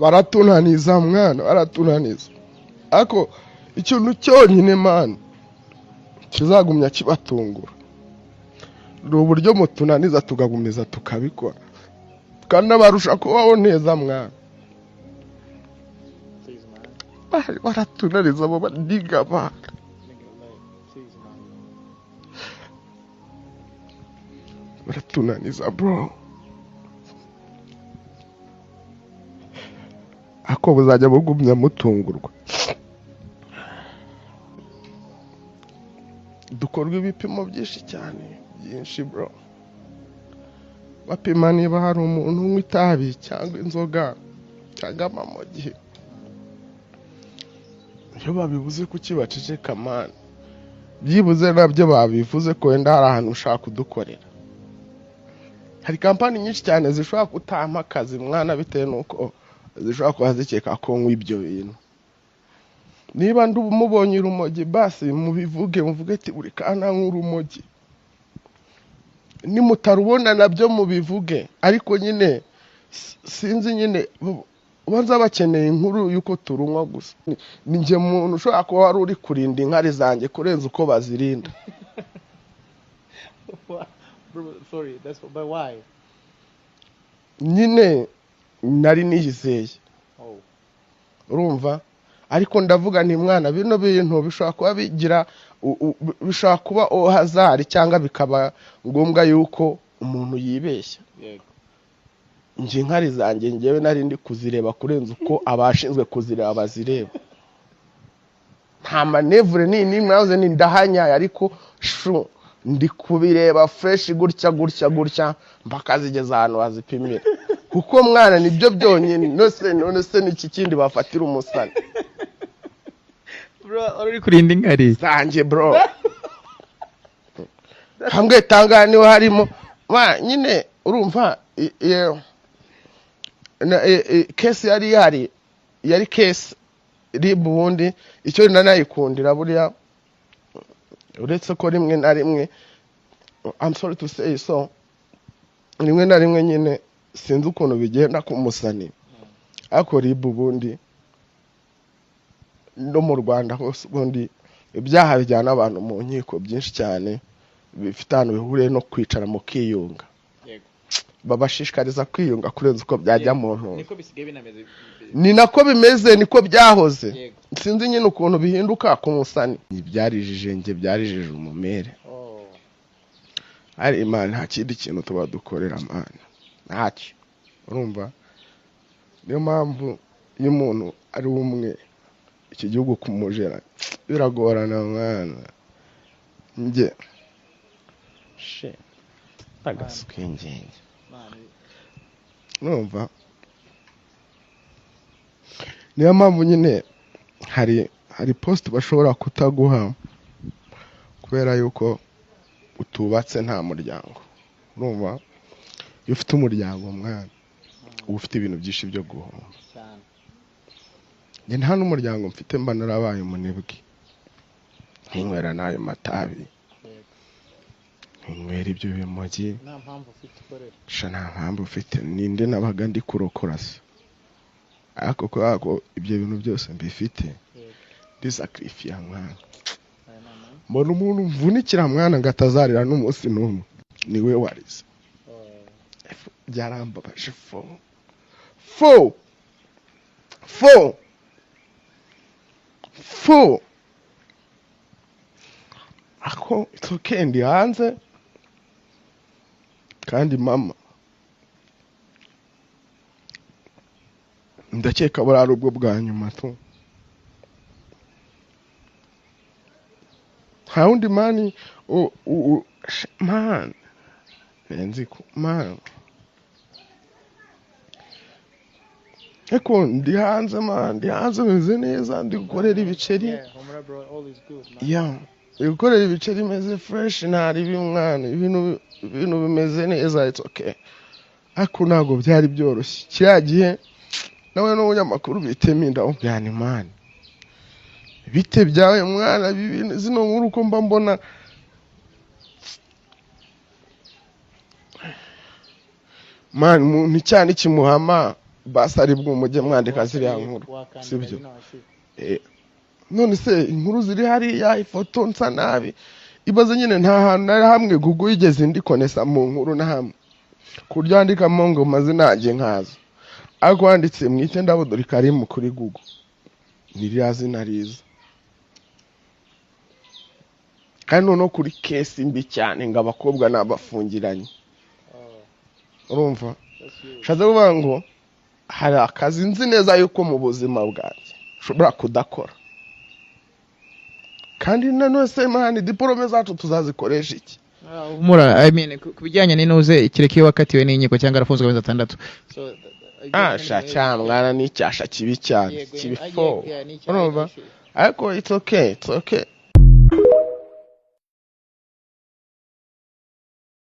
baratunaniza mwana baratunaniza ako ikintu cyonyine man kizagumya kibatungura ni uburyo mutunaniza tugagumiza tukabikora kandi abarusha kubaho neza mwana baratunaniza abo baniga bana baratunaniza bro ako buzajya bugumya mutungurwa dukorwa ibipimo byinshi cyane byinshi bro bapima niba hari umuntu unywa itabi cyangwa inzoga cyangwa amamogi iyo babibuze kuki baceceka man byibuze nabyo babivuze ko wenda hari ahantu ushaka kudukorera hari kampani nyinshi cyane zishobora kutampa akazi mwana bitewe nuko zishobora kuba zikeka ko nkwa ibyo bintu niba mubonye urumogi basi mubivuge muvuge ati uri kana nk'urumogi nimutarubona nabyo mubivuge ariko nyine sinzi nyine ubanza bakeneye inkuru yuko turunywa gusa ni njye muntu ushobora kuba wari uri kurinda inkari zanjye kurenza uko bazirinda Sorry, that's but why? nyine nari niyizeye urumva ariko ndavuga nti mwana bino bintu bishobora kuba bigira bishobora kuba hazari cyangwa bikaba ngombwa yuko umuntu yibeshya nje inkari zanjye ngewe nari ndi kuzireba kurenza uko abashinzwe kuzireba bazireba nta manevure nini mwaze ni ndahanya ariko shu ndi kubireba fresh gutya mpaka zigeze ahantu bazipimira kuko mwana nibyo byonyine none se n'iki kindi bafatira umusani Bro, uri kurinda inkari zanjye bro hamwe tangane harimo nyine urumva case yari case rib ubundi icyo nanayikundira buriya uretse ko rimwe na rimwe I'm sorry to say so rimwe na rimwe nyine sinzi ukuntu bigenda ku musani ariko rib ubundi no mu Rwanda hose ubundi ibyaha bijyana abantu mu nkiko byinshi cyane bifite ahantu bihuriye no kwicara mu kiyunga babashishikariza kwiyunga kurenza uko byajya mu ntu niko bisigaye binameze ni nako bimeze niko byahoze sinzi nyine ukuntu bihinduka ku musani byarijije nge byarijije umumere ari imana nta kindi kintu tuba dukorera amana ntacyo urumva niyo mpamvu iyo umuntu ari umwe iki gihugu kumujera biragorana mwana nge agaswingenge numva niyo mpamvu nyine hari post bashobora kutaguha kubera yuko utubatse nta muryango urumva iyo ufite umuryango mwana uba ufite ibintu byinshi byo guhomba njye nta n'umuryango mfite mba narabaye umunebwe nkinywera n'ayo matabi nkinywera ibyo bimogi nta mpamvu ufite ukorera nta mpamvu ufite ninde nabaga ndi kurokora se ariko ko ibyo bintu byose mbifite disakrifiya mwana mbona umuntu mvunikira mwana ngo atazarira n'umunsi n'umwe niwe warize byarambabaje fo ako it's okay ndi hanze kandi mama ndakeka burari ubwo bwa nyuma tu nta wundi mani man nenzi ko man eko ndi hanze man ndi hanze meze neza ndi gukorera ibiceri gukorera ibiceri meze fresh ntari bimwana ibintu bimeze neza it's okay ako ntago byari byoroshye kiriya gihe nawe n'umunyamakuru bitema inda umbyana imana bite byawe mwana bibintu zino nkuru uko mba mbona man umuntu cyane kimuhama basi ari bwo mujye mwandika ziriya nkuru sibyo none se inkuru ziri hariya ifoto nsa nabi ibaze nyine nta hantu na hamwe Google yigeze ndikonesa mu nkuru na hamwe kuryo andikamo ngo mazina yanjye nkazo ariko wanditse mwite Ndabuduri Karim kuri Google niriya zina riza kandi no kuri case mbi cyane ngo abakobwa nabafungiranye urumva shaza kuvuga ngo hari akazi nzi neza yuko mu buzima bwanjye ushobora kudakora kandi nanone se mani diplome zacu tuzazikoresha iki humura I mean kubijyanye n'inuze ikireke wakatiwe n'inkiko cyangwa arafunzwe amezi 6 so sha mwana n'icyasha kibi cyane kibi fo urumva ariko it's okay